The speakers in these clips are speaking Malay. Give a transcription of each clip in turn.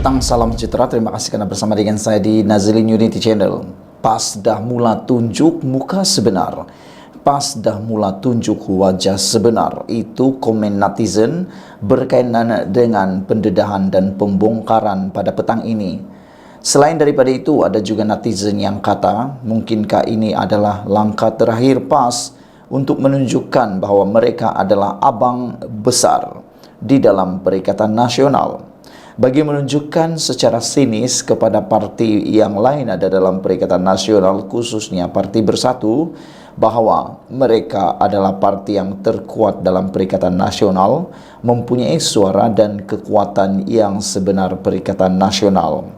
petang, salam sejahtera. Terima kasih karena bersama dengan saya di Nazilin Unity Channel. PAS dah mula tunjuk muka sebenar. PAS dah mula tunjuk wajah sebenar. Itu komen netizen berkaitan dengan pendedahan dan pembongkaran pada petang ini. Selain daripada itu, ada juga netizen yang kata, mungkinkah ini adalah langkah terakhir PAS untuk menunjukkan bahawa mereka adalah abang besar di dalam Perikatan Nasional, bagi menunjukkan secara sinis kepada parti yang lain ada dalam Perikatan Nasional, khususnya Parti Bersatu, bahawa mereka adalah parti yang terkuat dalam Perikatan Nasional, mempunyai suara dan kekuatan yang sebenar Perikatan Nasional.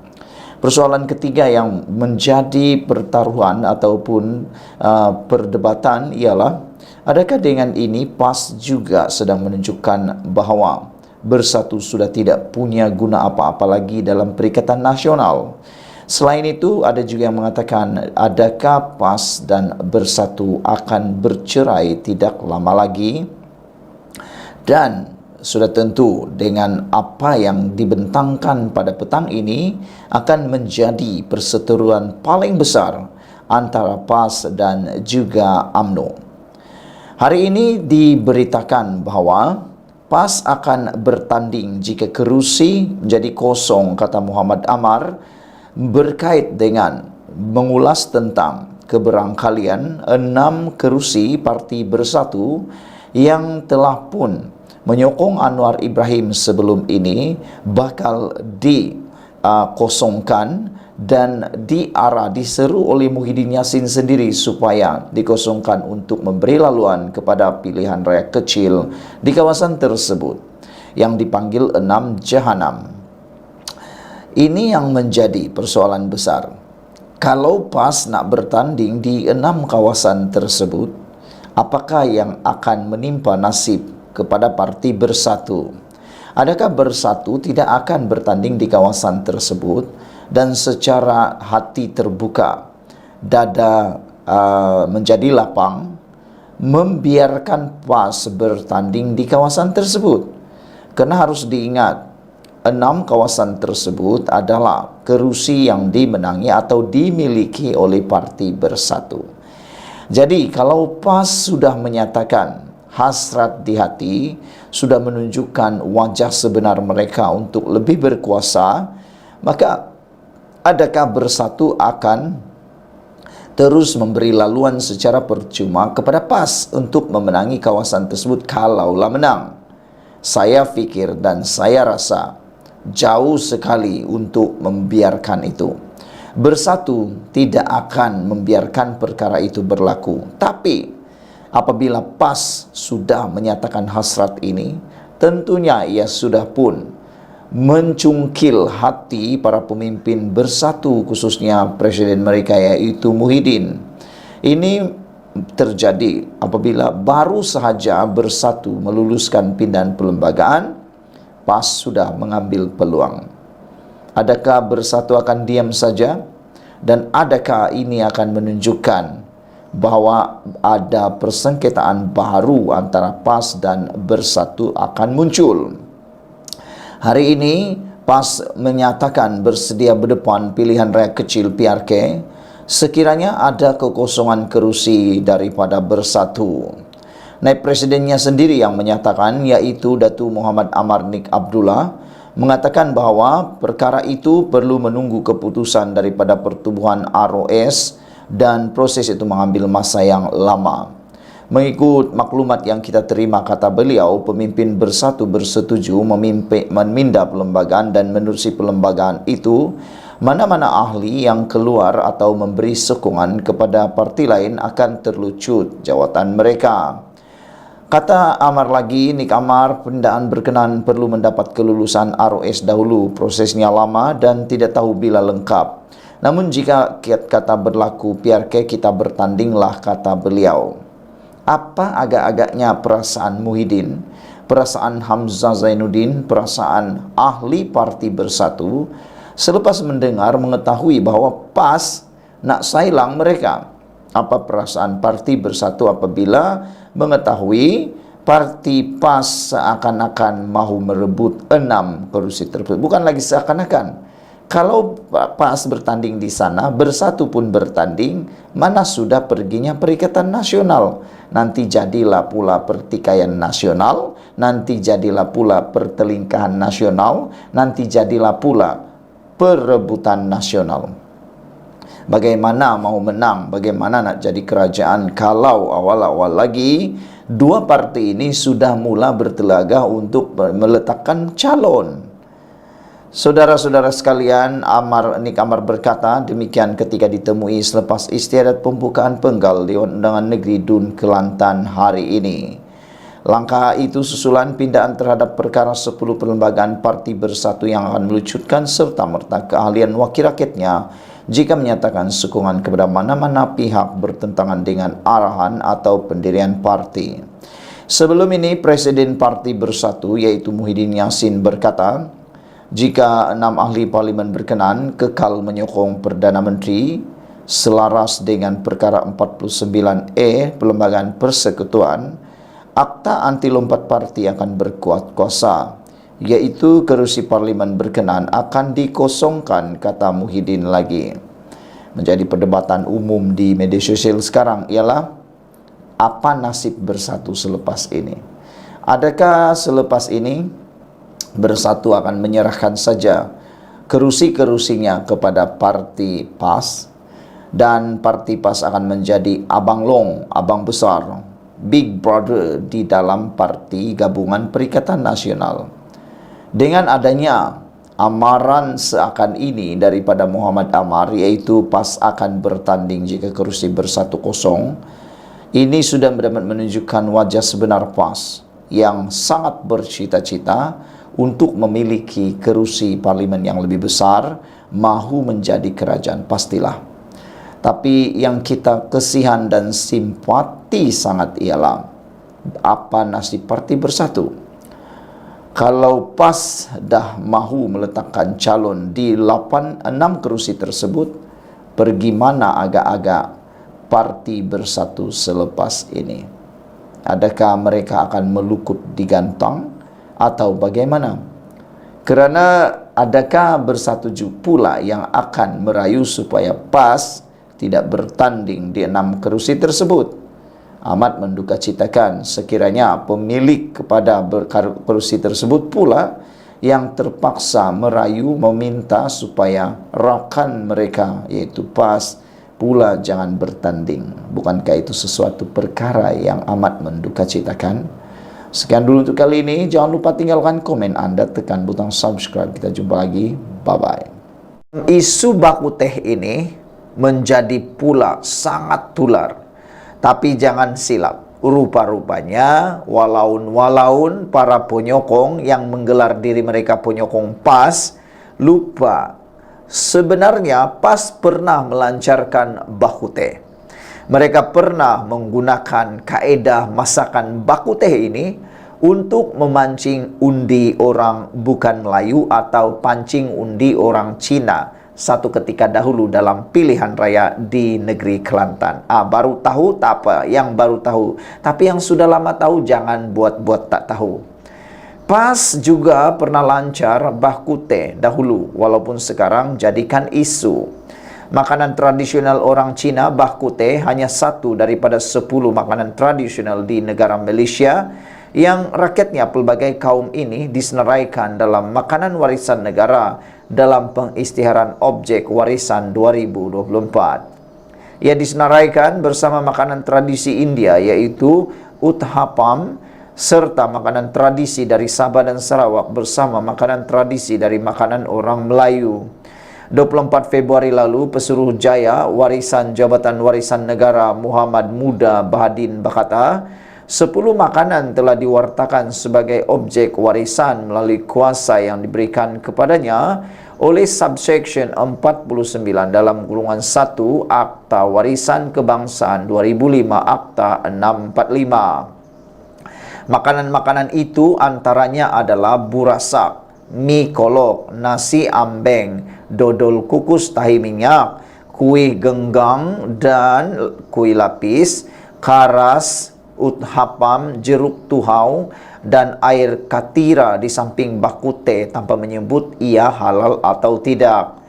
Persoalan ketiga yang menjadi pertaruhan ataupun perdebatan ialah, adakah dengan ini PAS juga sedang menunjukkan bahawa Bersatu sudah tidak punya guna apa-apa lagi dalam Perikatan Nasional? Selain itu, ada juga yang mengatakan, adakah PAS dan Bersatu akan bercerai tidak lama lagi? Dan sudah tentu dengan apa yang dibentangkan pada petang ini akan menjadi perseteruan paling besar antara PAS dan juga UMNO. Hari ini diberitakan bahawa PAS akan bertanding jika kerusi menjadi kosong, kata Muhammad Amar, berkait dengan mengulas tentang keberangkalian 6 kerusi Parti Bersatu yang telah pun menyokong Anwar Ibrahim sebelum ini bakal dikosongkan dan diseru oleh Muhyiddin Yassin sendiri supaya dikosongkan untuk memberi laluan kepada pilihan raya kecil di kawasan tersebut yang dipanggil 6 Jahanam. Ini yang menjadi persoalan besar. Kalau PAS nak bertanding di 6 kawasan tersebut, apakah yang akan menimpa nasib kepada Parti Bersatu? Adakah Bersatu tidak akan bertanding di kawasan tersebut dan secara hati terbuka, dada menjadi lapang, membiarkan PAS bertanding di kawasan tersebut? Kerana harus diingat, 6 kawasan tersebut adalah kerusi yang dimenangi atau dimiliki oleh Parti Bersatu. Jadi kalau PAS sudah menyatakan hasrat di hati, sudah menunjukkan wajah sebenar mereka untuk lebih berkuasa, maka adakah Bersatu akan terus memberi laluan secara percuma kepada PAS untuk memenangi kawasan tersebut kalaulah menang? Saya fikir dan saya rasa jauh sekali untuk membiarkan itu. Bersatu tidak akan membiarkan perkara itu berlaku. Tapi apabila PAS sudah menyatakan hasrat ini, tentunya ia sudah pun mencungkil hati para pemimpin Bersatu, khususnya presiden mereka yaitu Muhyiddin. Ini terjadi apabila baru sahaja Bersatu meluluskan pindahan perlembagaan, PAS sudah mengambil peluang. Adakah Bersatu akan diam saja? Dan adakah ini akan menunjukkan bahawa ada persengketaan baru antara PAS dan Bersatu akan muncul? Hari ini PAS menyatakan bersedia berdepan pilihan raya kecil PRK sekiranya ada kekosongan kerusi daripada Bersatu. Naib Presidennya sendiri yang menyatakan, yaitu Datuk Muhammad Amar Nik Abdullah, mengatakan bahawa perkara itu perlu menunggu keputusan daripada Pertubuhan ROS dan proses itu mengambil masa yang lama. Mengikut maklumat yang kita terima, kata beliau, pemimpin Bersatu bersetuju memindah perlembagaan dan menerusi perlembagaan itu, mana-mana ahli yang keluar atau memberi sokongan kepada parti lain akan terlucut jawatan mereka. Kata Amar lagi, Nik Amar, pindahan berkenan perlu mendapat kelulusan ROS dahulu. Prosesnya lama dan tidak tahu bila lengkap. Namun jika kata berlaku PRK, kita bertandinglah, kata beliau. Apa agak-agaknya perasaan Muhyiddin, perasaan Hamzah Zainuddin, perasaan ahli Parti Bersatu selepas mendengar mengetahui bahawa PAS nak sailang mereka? Apa perasaan Parti Bersatu apabila mengetahui Parti PAS seakan-akan mahu merebut 6 kerusi tersebut. Bukan lagi seakan-akan. Kalau PAS bertanding di sana, Bersatu pun bertanding, mana sudah perginya Perikatan Nasional. Nanti jadilah pula pertikaian nasional, nanti jadilah pula pertelingkahan nasional, nanti jadilah pula perebutan nasional. Bagaimana mau menang, bagaimana nak jadi kerajaan kalau awal-awal lagi dua parti ini sudah mula bertelaga untuk meletakkan calon. Saudara-saudara sekalian, Nik Amar berkata demikian ketika ditemui selepas istiadat pembukaan penggal Dewan Undangan Negeri Dun Kelantan hari ini. Langkah itu susulan pindaan terhadap perkara 10 perlembagaan Parti Bersatu yang akan melucutkan serta-merta keahlian wakil rakyatnya jika menyatakan sokongan kepada mana-mana pihak bertentangan dengan arahan atau pendirian parti. Sebelum ini, Presiden Parti Bersatu yaitu Muhyiddin Yassin berkata, jika 6 ahli parlimen berkenan kekal menyokong Perdana Menteri selaras dengan perkara 49E Perlembagaan Persekutuan, akta anti lompat parti akan berkuat kuasa, yaitu kerusi parlimen berkenan akan dikosongkan, kata Muhyiddin lagi. Menjadi perdebatan umum di media sosial sekarang ialah apa nasib Bersatu selepas ini. Adakah selepas ini Bersatu akan menyerahkan saja kerusi-kerusinya kepada Parti PAS dan Parti PAS akan menjadi abang long, abang besar, big brother di dalam Parti Gabungan Perikatan Nasional. Dengan adanya amaran seakan ini daripada Muhammad Amar, yaitu PAS akan bertanding jika kerusi Bersatu kosong, ini sudah dapat menunjukkan wajah sebenar PAS yang sangat bercita-cita untuk memiliki kerusi parlimen yang lebih besar, mahu menjadi kerajaan, pastilah. Tapi yang kita kesihan dan simpati sangat ialah apa nasib Parti Bersatu. Kalau PAS dah mahu meletakkan calon di 6 kerusi tersebut, pergi mana agak-agak Parti Bersatu selepas ini? Adakah mereka akan melukut digantang atau bagaimana? Kerana adakah Bersatu pula yang akan merayu supaya PAS tidak bertanding di 6 kerusi tersebut? Amat mendukacitakan sekiranya pemilik kepada kerusi tersebut pula yang terpaksa merayu meminta supaya rakan mereka yaitu PAS pula jangan bertanding. Bukankah itu sesuatu perkara yang amat mendukacitakan? Sekian dulu untuk kali ini. Jangan lupa tinggalkan komen Anda, tekan butang subscribe. Kita jumpa lagi. Bye-bye. Isu baku teh ini menjadi pula sangat tular. Tapi jangan silap, rupa-rupanya walaun para penyokong yang menggelar diri mereka penyokong PAS lupa sebenarnya PAS pernah melancarkan baku teh. Mereka pernah menggunakan kaedah masakan baku teh ini untuk memancing undi orang bukan Melayu atau pancing undi orang Cina satu ketika dahulu dalam pilihan raya di negeri Kelantan. Baru tahu tak apa, yang baru tahu. Tapi yang sudah lama tahu jangan buat-buat tak tahu. PAS juga pernah lancar baku teh dahulu, walaupun sekarang jadikan isu. Makanan tradisional orang Cina, baku teh hanya satu daripada 10 makanan tradisional di negara Malaysia yang rakyatnya pelbagai kaum ini disenaraikan dalam makanan warisan negara dalam pengisytiharan objek warisan 2024. Ia disenaraikan bersama makanan tradisi India yaitu uthapam serta makanan tradisi dari Sabah dan Sarawak bersama makanan tradisi dari makanan orang Melayu. 24 Februari lalu, Pesuruhjaya Warisan Jabatan Warisan Negara Muhammad Muda Bahadin berkata, 10 makanan telah diwartakan sebagai objek warisan melalui kuasa yang diberikan kepadanya oleh subsection 49 dalam gulungan 1 Akta Warisan Kebangsaan 2005 Akta 645. Makanan-makanan itu antaranya adalah burasak, mie kolok, nasi ambeng, dodol kukus tahi minyak, kuih genggang dan kuih lapis, karas, uthapam, jeruk tuhau, dan air katira di samping bakute tanpa menyebut ia halal atau tidak.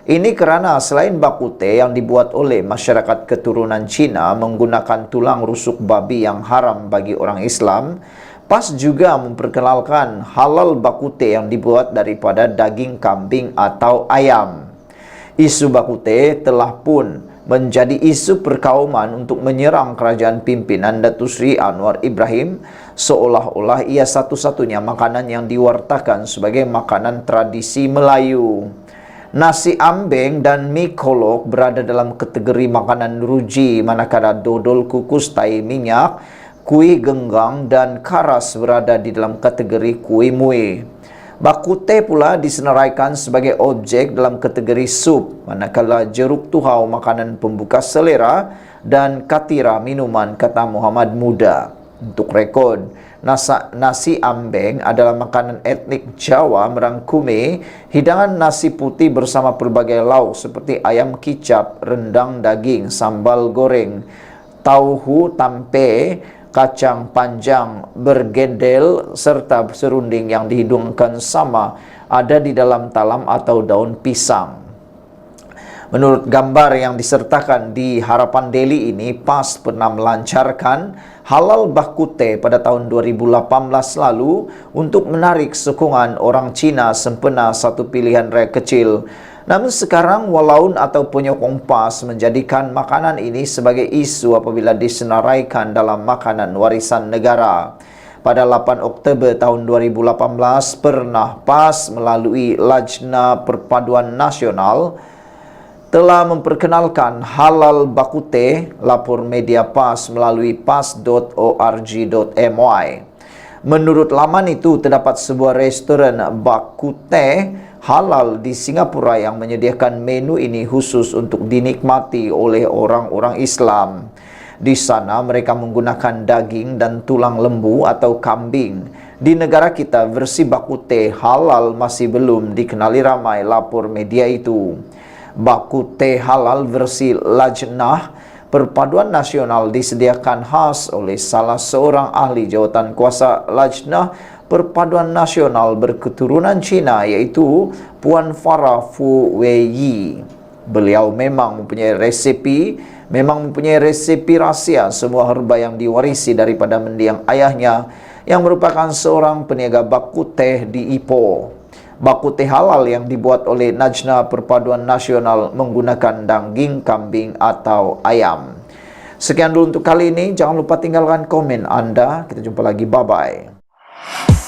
Ini kerana selain bakute yang dibuat oleh masyarakat keturunan Cina menggunakan tulang rusuk babi yang haram bagi orang Islam, PAS juga memperkenalkan halal bakute yang dibuat daripada daging kambing atau ayam. Isu bakute telah pun menjadi isu perkauman untuk menyerang kerajaan pimpinan Datuk Seri Anwar Ibrahim, seolah-olah ia satu-satunya makanan yang diwartakan sebagai makanan tradisi Melayu. Nasi ambeng dan mi kolok berada dalam kategori makanan ruji, manakala dodol kukus tai minyak, kuih genggang dan karas berada di dalam kategori kuih muih. Bakute pula disenaraikan sebagai objek dalam kategori sup, manakala jeruk tuhau makanan pembuka selera dan katira minuman, kata Muhammad Muda. Untuk rekod, nasi ambeng adalah makanan etnik Jawa merangkumi hidangan nasi putih bersama pelbagai lauk seperti ayam kicap, rendang daging, sambal goreng, tauhu tampe, kacang panjang, bergedel, serta serunding yang dihidungkan sama ada di dalam talam atau daun pisang. Menurut gambar yang disertakan di Harapan Daily ini, PAS pernah melancarkan halal bakute pada tahun 2018 lalu untuk menarik sokongan orang Cina sempena satu pilihan raya kecil. Namun sekarang walaun atau penyokong PAS menjadikan makanan ini sebagai isu apabila disenaraikan dalam makanan warisan negara. Pada 8 Oktober tahun 2018 pernah PAS melalui Lajna Perpaduan Nasional telah memperkenalkan halal bakute, lapor media PAS melalui pas.org.my. Menurut laman itu, terdapat sebuah restoran bakute halal di Singapura yang menyediakan menu ini khusus untuk dinikmati oleh orang-orang Islam. Di sana mereka menggunakan daging dan tulang lembu atau kambing. Di negara kita, versi bakute halal masih belum dikenali ramai, lapor media itu. Bakute halal versi Lajnah Perpaduan Nasional disediakan khas oleh salah seorang ahli jawatan kuasa Lajnah Perpaduan Nasional berketurunan Cina, yaitu Puan Farah Fu Weiyi. Beliau memang mempunyai resepi rahsia semua herba yang diwarisi daripada mendiang ayahnya yang merupakan seorang peniaga bakute di Ipoh. Bakute halal yang dibuat oleh Lajnah Perpaduan Nasional menggunakan daging kambing atau ayam. Sekian dulu untuk kali ini. Jangan lupa tinggalkan komen Anda. Kita jumpa lagi. Bye-bye.